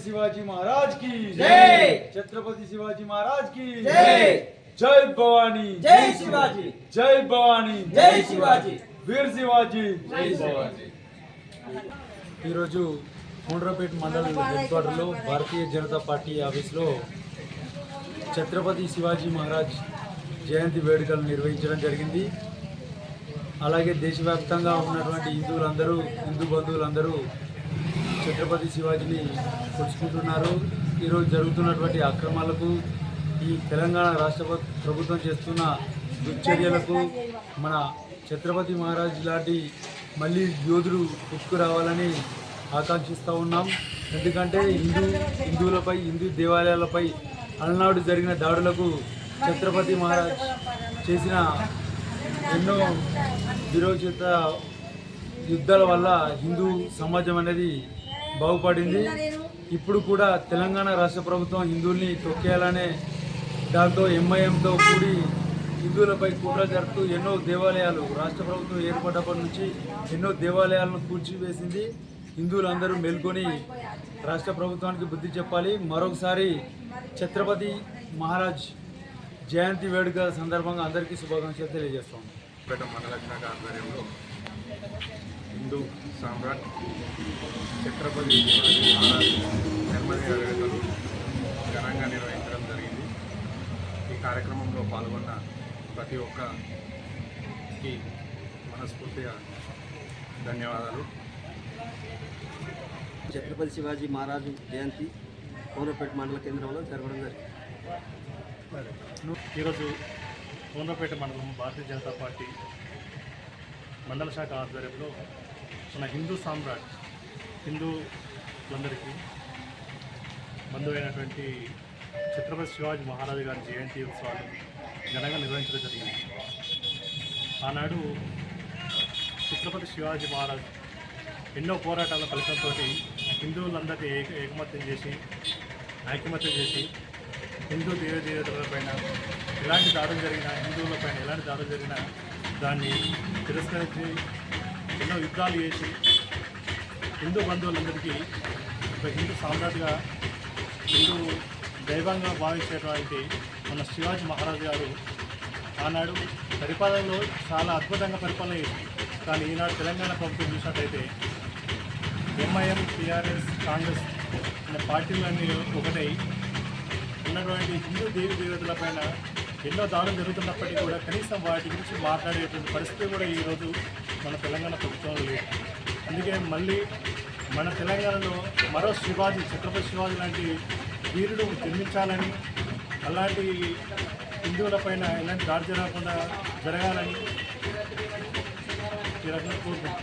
शिवाजी महाराज की जय। छत्रपति शिवाजी महाराज की जय। जय भवानी जय शिवाजी। जय भवानी जय शिवाजी। वीर शिवाजी जय शिवाजी। ఈరోజు కోనరాపేట మండల హెడ్క్వార్టర్లో భారతీయ జనతా పార్టీ ఆఫీస్లో ఛత్రపతి శివాజీ మహారాజ్ జయంతి వేడుకలు నిర్వహించడం జరిగింది. అలాగే దేశవ్యాప్తంగా ఉన్నటువంటి హిందూ బంధువులందరూ ఛత్రపతి శివాజీని కొలుచుకుంటున్నారు. ఈరోజు జరుగుతున్నటువంటి అక్రమాలకు, ఈ తెలంగాణ రాష్ట్ర ప్రభుత్వం చేస్తున్న దుశ్చర్యలకు మన ఛత్రపతి మహారాజ్ లాంటి మళ్ళీ యోధుడు పుట్టుకు రావాలని ఆకాంక్షిస్తూ ఉన్నాం. ఎందుకంటే హిందువులపై, హిందూ దేవాలయాలపై అలనాడు జరిగిన దాడులకు ఛత్రపతి మహారాజ్ చేసిన ఎన్నో విరోచిత యుద్ధాల వల్ల హిందూ సమాజం అనేది బాగుపడింది. ఇప్పుడు కూడా తెలంగాణ రాష్ట్ర ప్రభుత్వం హిందువుల్ని తొక్కేయాలనే దాంతో ఎంఐఎంతో కూడి హిందువులపై కుట్ర జరుపుతూ ఎన్నో దేవాలయాలు రాష్ట్ర ప్రభుత్వం ఏర్పడ్డప్పటి నుంచి ఎన్నో దేవాలయాలను కూల్చివేసింది. హిందువులందరూ మేల్కొని రాష్ట్ర ప్రభుత్వానికి బుద్ధి చెప్పాలి. మరొకసారి ఛత్రపతి మహారాజ్ జయంతి వేడుక సందర్భంగా అందరికీ శుభాకాంక్షలు తెలియజేస్తాం. పేట మండల శాఖ ఆధ్వర్యంలో హిందూ సామ్రాట్ ఛత్రపతి శివాజీ మహారాజ్ జన్మదిన వేడుకలు ఘనంగా నిర్వహించడం జరిగింది. ఈ కార్యక్రమంలో పాల్గొన్న ప్రతి ఒక్కరికి మనస్ఫూర్తిగా ధన్యవాదాలు. ఛత్రపతి శివాజీ మహారాజు జయంతి కోనరాపేట మండల కేంద్రంలో జరగడం జరిగింది. ఈరోజు కోనరాపేట మండలం భారతీయ జనతా పార్టీ మండల శాఖ ఆధ్వర్యంలో మన హిందూ సామ్రాట్ హిందూలందరికీ బంధువైనటువంటి ఛత్రపతి శివాజీ మహారాజు గారి జయంతి ఉత్సవాలు ఘనంగా నిర్వహించడం జరిగింది. ఆనాడు ఛత్రపతి శివాజీ మహారాజ్ ఎన్నో పోరాటాల ఫలితంతో హిందువులందరినీ ఐకమత్యం చేసి హిందూ దేవదేవతలపైన ఎలాంటి దాడులు జరిగినా, హిందువులపైన ఎలాంటి దాడులు జరిగినా దాన్ని తిరస్కరించి ఎన్నో యుద్ధాలు చేసి హిందూ బంధువులందరికీ ఒక హిందూ సామ్రాట్గా, హిందూ దైవంగా భావించేటువంటి మన శివాజీ మహారాజు గారు ఆనాడు పరిపాలనలో చాలా అద్భుతంగా పరిపాలన చేసింది. కానీ ఈనాడు తెలంగాణ ప్రభుత్వం చూసినట్టయితే ఎంఐఎం, టీఆర్ఎస్, కాంగ్రెస్ అనే పార్టీలన్నీ ఒకటై ఉన్నటువంటి హిందూ దేవి దేవతలపైన ఎన్నో దాడులు జరుగుతున్నప్పటికీ కూడా కనీసం వాటి గురించి మాట్లాడేటువంటి పరిస్థితి కూడా ఈరోజు మన తెలంగాణ ప్రభుత్వంలో లేదు. అందుకే మళ్ళీ మన తెలంగాణలో మరో శివాజీ, ఛత్రపతి శివాజీ లాంటి వీరుడు జన్మించాలని, అలాంటి హిందువులపైన ఎలాంటి దాడి జరగకుండా జరగాలని ఈ రకంగా కోరుకుంటున్నాను.